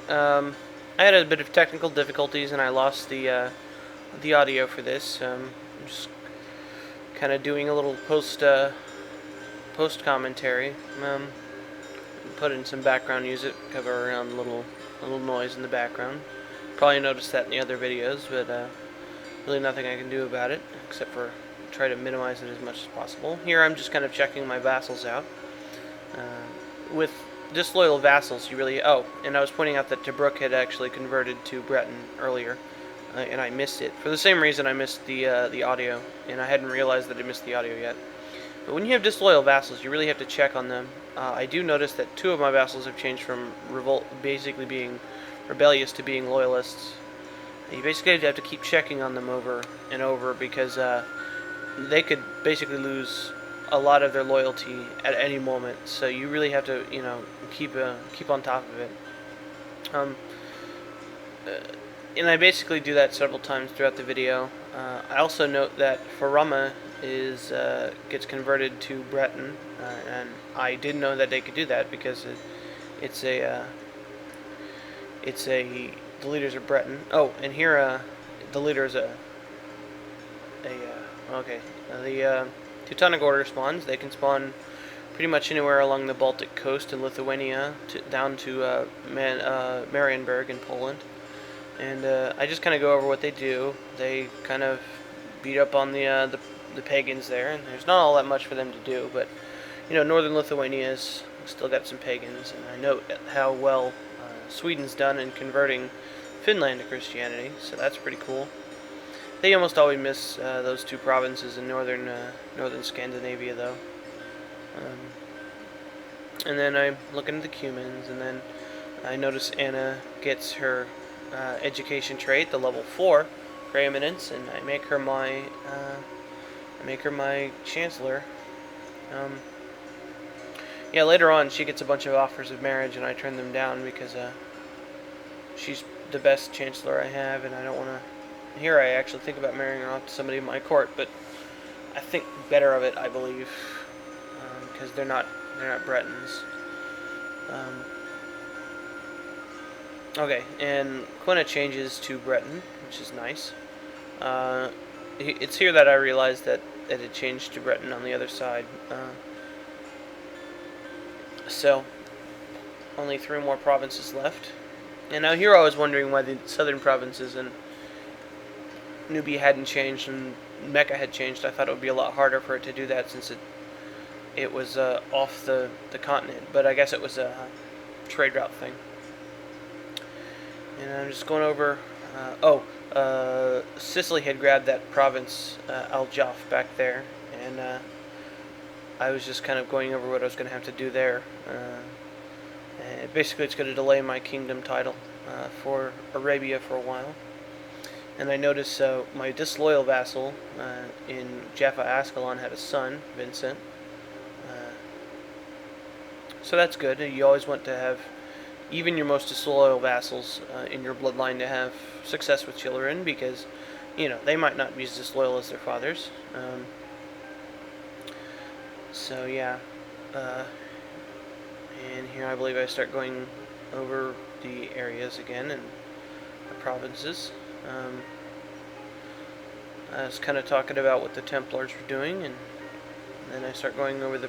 Alright, I had a bit of technical difficulties and I lost the audio for this. I'm just kind of doing a little post commentary. Put in some background music, cover around a little noise in the background. Probably noticed that in the other videos, but really nothing I can do about it except for try to minimize it as much as possible. Here I'm just kind of checking my vassals out. With disloyal vassals, you really... Oh, and I was pointing out that Tobruk had actually converted to Breton earlier, and I missed it. For the same reason I missed the audio, and I hadn't realized that I missed the audio yet. But when you have disloyal vassals, you really have to check on them. I do notice that two of my vassals have changed from basically being rebellious to being loyalists. You basically have to keep checking on them over and over because they could basically lose a lot of their loyalty at any moment. So you really have to, keep on top of it. And I basically do that several times throughout the video. I also note that Farama gets converted to Breton, and I didn't know that they could do that because the leaders are Breton. Oh, and here the leader is the Teutonic Order spawns. They can spawn pretty much anywhere along the Baltic coast in Lithuania down to Marienburg in Poland. And I just kind of go over what they do. They kind of beat up on the pagans there, and there's not all that much for them to do. But northern Lithuania's still got some pagans, and I note how well Sweden's done in converting Finland to Christianity, so that's pretty cool. They almost always miss those two provinces in northern Scandinavia, though. And then I'm looking at the Cumans, and then I notice Anna gets her education trait, the level 4, preeminence, and I make her my Chancellor. Later on she gets a bunch of offers of marriage, and I turn them down because she's the best Chancellor I have, and I don't want to. Here I actually think about marrying her off to somebody in my court, but I think better of it, I believe, because they're not Bretons. Okay, and Quina changes to Breton, which is nice. It's here that I realized that it changed to Breton on the other side. So, only 3 more provinces left. And now here I was wondering why the southern provinces and Nubia hadn't changed and Mecca had changed. I thought it would be a lot harder for it to do that since it was off the continent. But I guess it was a trade route thing. And I'm just going over... Sicily had grabbed that province, Al-Jaf, back there. And I was just kind of going over what I was going to have to do there. And basically it's going to delay my kingdom title for Arabia for a while. And I noticed my disloyal vassal in Jaffa Ascalon had a son, Vincent. So that's good. You always want to have even your most disloyal vassals in your bloodline to have success with children because, they might not be as disloyal as their fathers. So yeah. And here I believe I start going over the areas again and the provinces. I was kind of talking about what the Templars were doing, and then I start going over the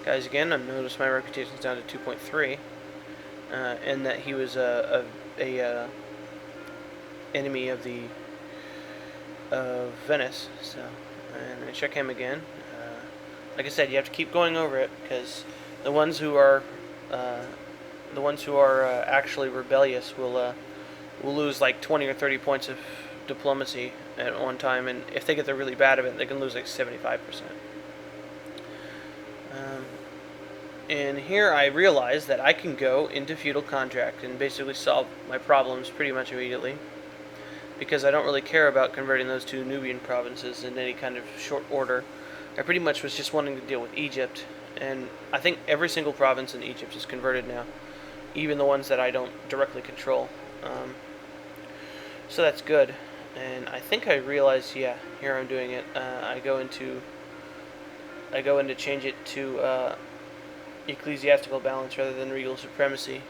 guys again. I notice my reputation's down to 2.3, and that he was a enemy of Venice. So, and I check him again. Like I said, you have to keep going over it because the ones who are actually rebellious will lose like 20 or 30 points of diplomacy at one time, and if they get the really bad of it, they can lose like 75%. And here I realize that I can go into feudal contract and basically solve my problems pretty much immediately, because I don't really care about converting those 2 Nubian provinces in any kind of short order. I pretty much was just wanting to deal with Egypt, and I think every single province in Egypt is converted now, even the ones that I don't directly control. So that's good. And I think I realized, yeah, here I'm doing it. I go into change it to ecclesiastical balance rather than regal supremacy.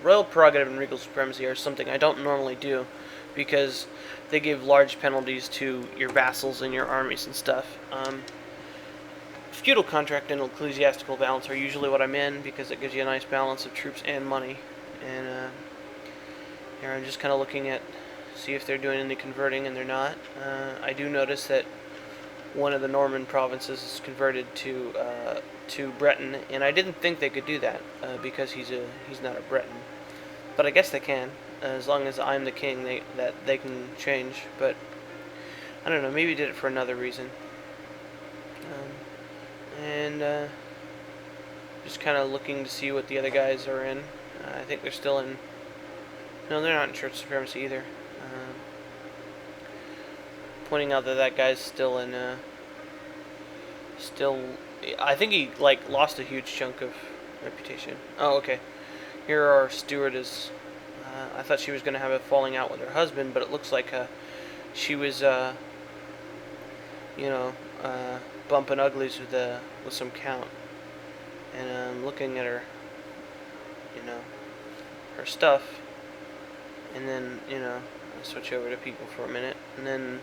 royal prerogative and regal supremacy are something I don't normally do, because they give large penalties to your vassals and your armies and stuff. Feudal contract and ecclesiastical balance are usually what I'm in, because it gives you a nice balance of troops and money. And here I'm just kind of looking at, see if they're doing any converting, and they're not. I do notice that one of the Norman provinces is converted to Breton, and I didn't think they could do that because he's not a Breton, but I guess they can, as long as I'm the king. They can change, but I don't know. Maybe he did it for another reason. And just kind of looking to see what the other guys are in. I think they're still in. No, they're not in church supremacy either. Pointing out that guy's still in. I think he lost a huge chunk of reputation. Oh, okay. Here our steward is. I thought she was going to have a falling out with her husband, but it looks like she was, bumping uglies with some count. And I'm looking at her, her stuff, and then I switch over to people for a minute, and then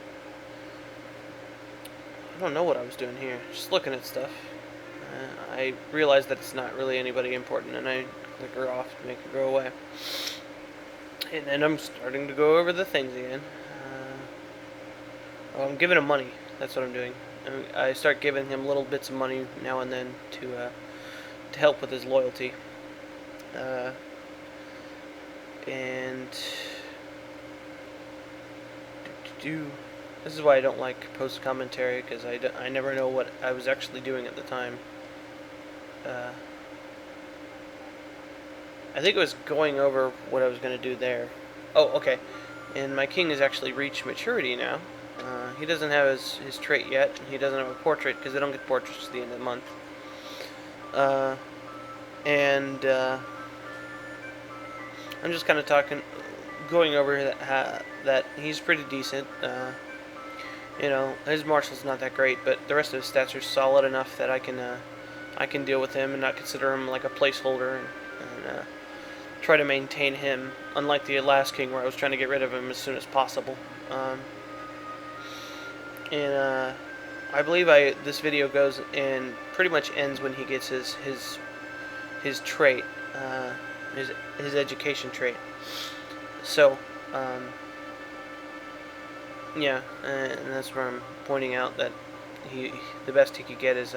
I don't know what I was doing here. Just looking at stuff. I realized that it's not really anybody important, and I click her off to make her go away. And then I'm starting to go over the things again. I'm giving him money. That's what I'm doing. I start giving him little bits of money now and then to help with his loyalty. And this is why I don't like post commentary, because I never know what I was actually doing at the time. I think it was going over what I was going to do there. Oh, okay. And my king has actually reached maturity now. He doesn't have his trait yet. He doesn't have a portrait, because they don't get portraits at the end of the month. I'm just kind of going over that he's pretty decent. His marshal's not that great, but the rest of his stats are solid enough that I can deal with him and not consider him like a placeholder, and try to maintain him, unlike the last king where I was trying to get rid of him as soon as possible. I believe this video goes and pretty much ends when he gets his trait, his education trait. So, yeah, and that's where I'm pointing out that the best he could get is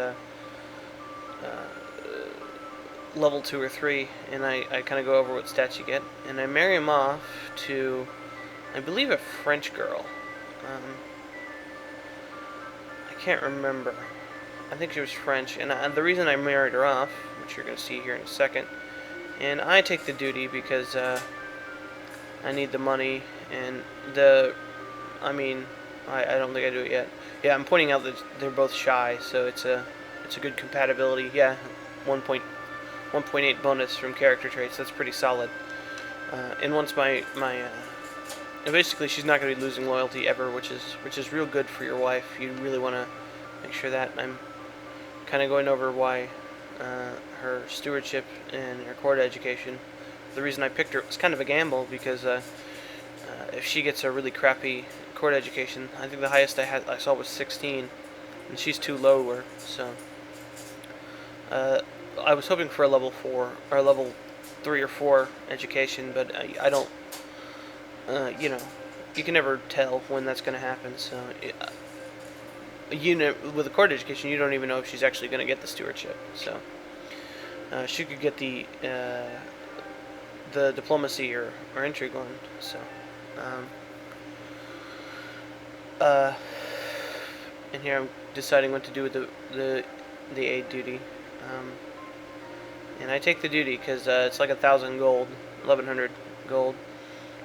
level 2 or 3, and I kind of go over what stats you get, and I marry him off to, I believe, a French girl. I can't remember. I think she was French, and the reason I married her off, which you're going to see here in a second, and I take the duty because I need the money, and I don't think I do it yet. Yeah, I'm pointing out that they're both shy, so it's a good compatibility. Yeah, 1.8 bonus from character traits. That's pretty solid. And once basically she's not going to be losing loyalty ever, which is real good for your wife. You really want to make sure that. I'm kind of going over why her stewardship and her court education. The reason I picked her, it was kind of a gamble, because if she gets a really crappy court education, I think the highest I saw was 16, and she's too lower. So I was hoping for a level 4 or a level 3 or 4 education, but I don't. You can never tell when that's going to happen. So, with a court education, you don't even know if she's actually going to get the stewardship. So, she could get the diplomacy or intrigue one. So, and here I'm deciding what to do with the aid duty. And I take the duty because it's like 1,000 gold, 1,100 gold,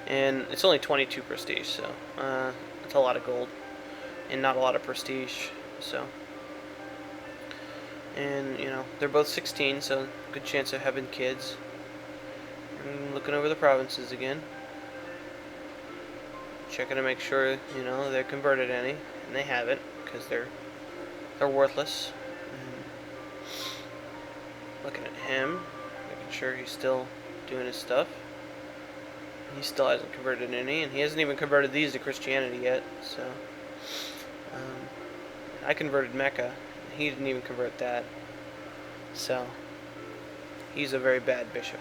and it's only 22 prestige, so it's a lot of gold and not a lot of prestige. So, and they're both 16, so good chance of having kids. I'm looking over the provinces again, checking to make sure they're converted any, and they haven't, because they're worthless. Looking at him, making sure he's still doing his stuff. He still hasn't converted any, and he hasn't even converted these to Christianity yet. So, I converted Mecca. He didn't even convert that. So, he's a very bad bishop.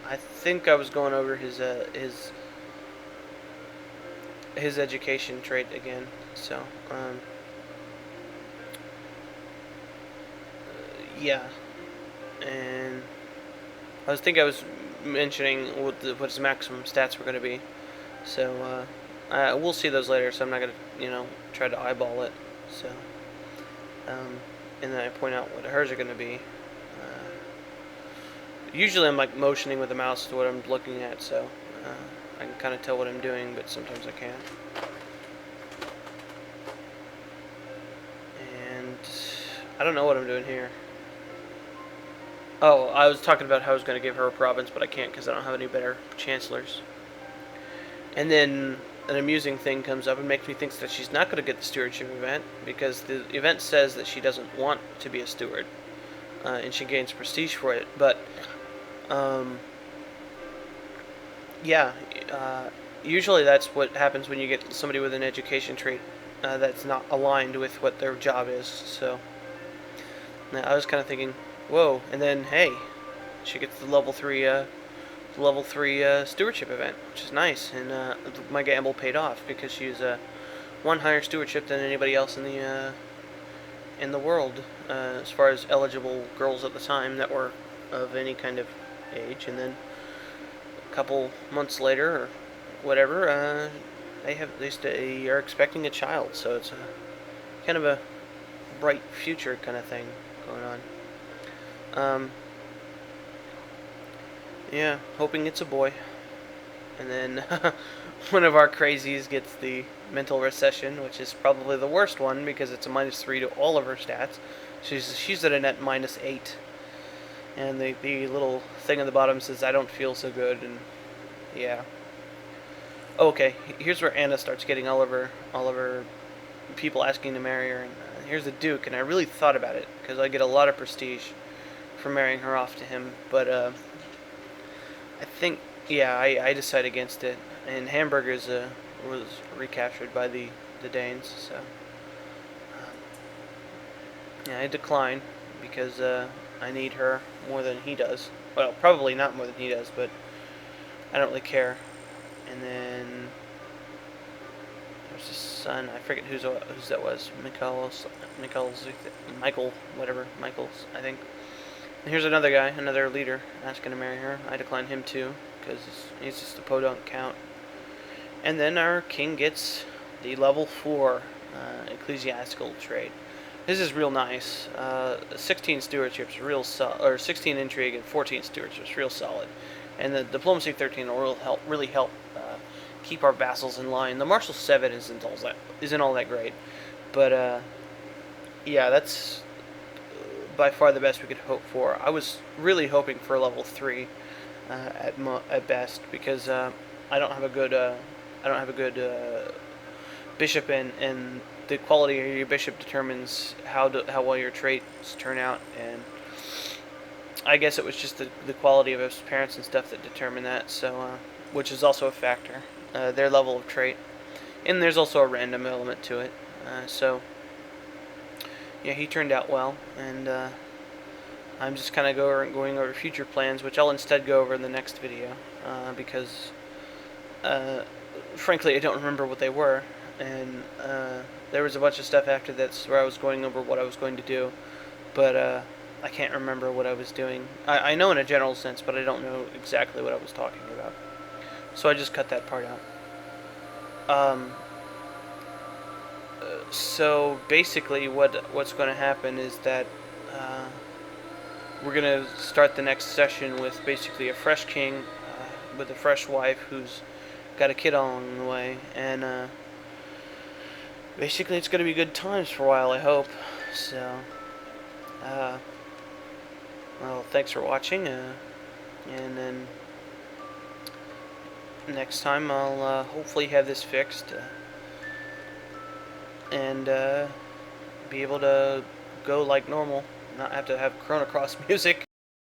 I think I was going over his education trait again. So, yeah, and I was mentioning what his maximum stats were going to be. So, we'll see those later. So I'm not going to, try to eyeball it. So, and then I point out what hers are going to be. Usually I'm like motioning with the mouse to what I'm looking at, so I can kind of tell what I'm doing, but sometimes I can't. And I don't know what I'm doing here. Oh, I was talking about how I was going to give her a province, but I can't because I don't have any better chancellors. And then an amusing thing comes up and makes me think that she's not going to get the stewardship event because the event says that she doesn't want to be a steward, and she gains prestige for it. But yeah, usually that's what happens when you get somebody with an education trait that's not aligned with what their job is. So I was kind of thinking, whoa, and then hey, she gets the level 3 stewardship event, which is nice, and my gamble paid off because she's one higher stewardship than anybody else in the world as far as eligible girls at the time that were of any kind of age. And then a couple months later or whatever, they are expecting a child, so it's a kind of a bright future kind of thing going on. Yeah, hoping it's a boy. And then one of our crazies gets the mental recession, which is probably the worst one because it's a -3 to all of her stats. She's at a net -8. And the little thing on the bottom says, I don't feel so good, and yeah. Okay, here's where Anna starts getting all of her people asking to marry her, and here's the Duke, and I really thought about it, because I get a lot of prestige for marrying her off to him, but I think, yeah, I decide against it, and Hamburg was recaptured by the Danes, so yeah, I decline, because I need her more than he does. Well, probably not more than he does, but I don't really care. And then there's his son. I forget whose that was. Michael, whatever. Michael's, I think. And here's another guy, another leader, asking to marry her. I decline him too, because he's just a podunk count. And then our king gets the level 4 ecclesiastical trait. This is real nice. 16 stewardships, real solid, or 16 intrigue and 14 stewardships, real solid. And the diplomacy 13 will really help keep our vassals in line. The martial 7 isn't all that great, but yeah, that's by far the best we could hope for. I was really hoping for a level 3 at best, because I don't have a good bishop, and the quality of your bishop determines how well your traits turn out, and I guess it was just the quality of his parents and stuff that determined that, so which is also a factor, their level of trait, and there's also a random element to it, so yeah, he turned out well, and I'm just kind of going over future plans, which I'll instead go over in the next video, because frankly I don't remember what they were, and there was a bunch of stuff after this where I was going over what I was going to do, but I can't remember what I was doing. I know in a general sense, but I don't know exactly what I was talking about. So I just cut that part out. So basically what's going to happen is that we're going to start the next session with basically a fresh king with a fresh wife who's got a kid along the way, and basically it's going to be good times for a while, I hope. So well, thanks for watching, and then next time I'll hopefully have this fixed and be able to go like normal not have to have Chrono Cross music.